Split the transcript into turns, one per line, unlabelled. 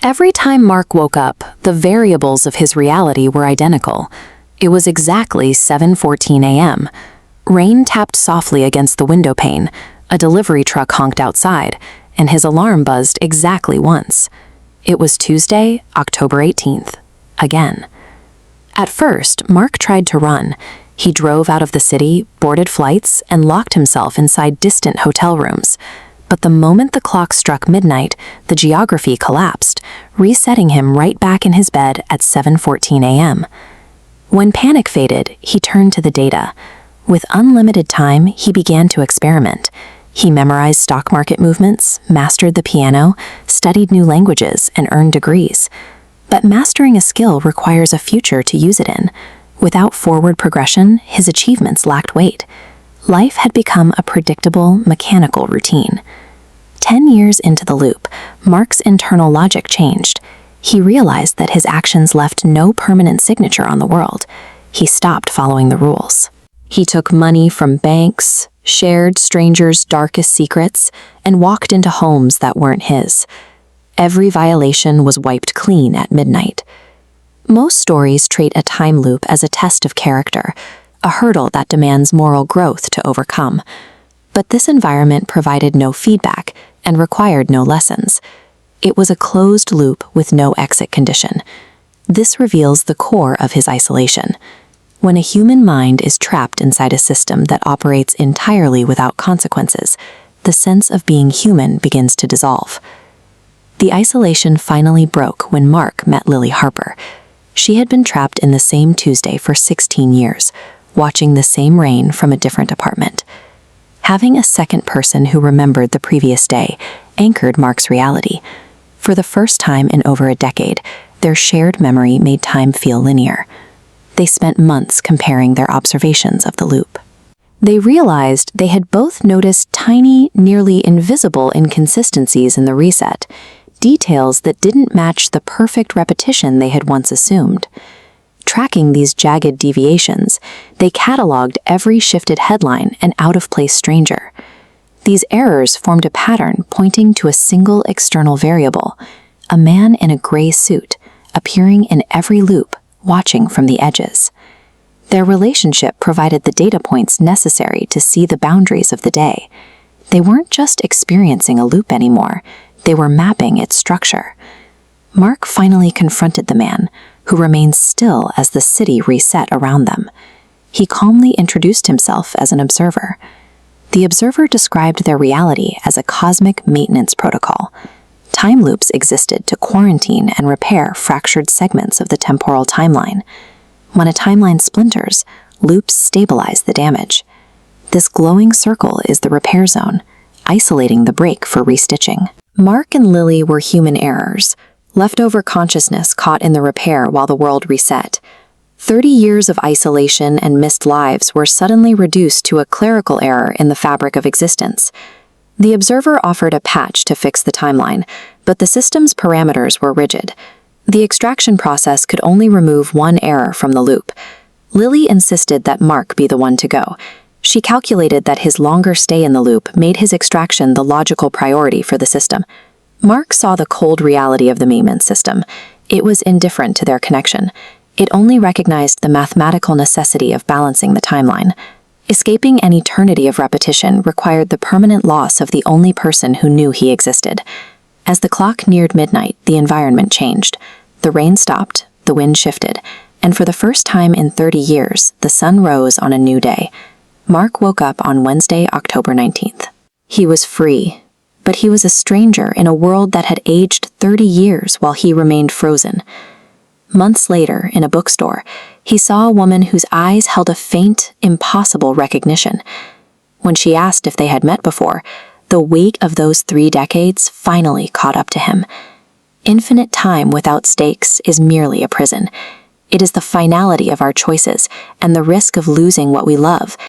Every time Mark woke up, the variables of his reality were identical. It was exactly 7:14 a.m. Rain tapped softly against the window pane, a delivery truck honked outside, and his alarm buzzed exactly once. It was Tuesday, October 18th. Again. At first, Mark tried to run. He drove out of the city, boarded flights, and locked himself inside distant hotel rooms. But the moment the clock struck midnight, the geography collapsed, resetting him right back in his bed at 7:14 a.m. When panic faded, he turned to the data. With unlimited time, he began to experiment. He memorized stock market movements, mastered the piano, studied new languages, and earned degrees. But mastering a skill requires a future to use it in. Without forward progression, his achievements lacked weight. Life had become a predictable, mechanical routine. 10 years into the loop, Mark's internal logic changed. He realized that his actions left no permanent signature on the world. He stopped following the rules. He took money from banks, shared strangers' darkest secrets, and walked into homes that weren't his. Every violation was wiped clean at midnight. Most stories treat a time loop as a test of character, a hurdle that demands moral growth to overcome. But this environment provided no feedback and required no lessons. It was a closed loop with no exit condition. This reveals the core of his isolation. When a human mind is trapped inside a system that operates entirely without consequences, the sense of being human begins to dissolve. The isolation finally broke when Mark met Lily Harper. She had been trapped in the same Tuesday for 16 years, watching the same rain from a different apartment. Having a second person who remembered the previous day anchored Mark's reality. For the first time in over a decade, their shared memory made time feel linear. They spent months comparing their observations of the loop. They realized they had both noticed tiny, nearly invisible inconsistencies in the reset, details that didn't match the perfect repetition they had once assumed. Tracking these jagged deviations, they cataloged every shifted headline and out-of-place stranger. These errors formed a pattern pointing to a single external variable, a man in a gray suit, appearing in every loop, watching from the edges. Their relationship provided the data points necessary to see the boundaries of the day. They weren't just experiencing a loop anymore, they were mapping its structure. Mark finally confronted the man, who remained still as the city reset around them. He calmly introduced himself as an observer. The observer described their reality as a cosmic maintenance protocol. Time loops existed to quarantine and repair fractured segments of the temporal timeline. When a timeline splinters, loops stabilize the damage. This glowing circle is the repair zone, isolating the break for restitching. Mark and Lily were human errors, leftover consciousness caught in the repair while the world reset. 30 years of isolation and missed lives were suddenly reduced to a clerical error in the fabric of existence. The observer offered a patch to fix the timeline, but the system's parameters were rigid. The extraction process could only remove one error from the loop. Lily insisted that Mark be the one to go. She calculated that his longer stay in the loop made his extraction the logical priority for the system. Mark saw the cold reality of the maintenance system. It was indifferent to their connection. It only recognized the mathematical necessity of balancing the timeline. Escaping an eternity of repetition required the permanent loss of the only person who knew he existed. As the clock neared midnight, the environment changed. The rain stopped, the wind shifted, and for the first time in 30 years, the sun rose on a new day. Mark woke up on Wednesday, October 19th. He was free, but he was a stranger in a world that had aged 30 years while he remained frozen. Months later, in a bookstore, he saw a woman whose eyes held a faint, impossible recognition. When she asked if they had met before, the weight of those 3 decades finally caught up to him. Infinite time without stakes is merely a prison. It is the finality of our choices and the risk of losing what we love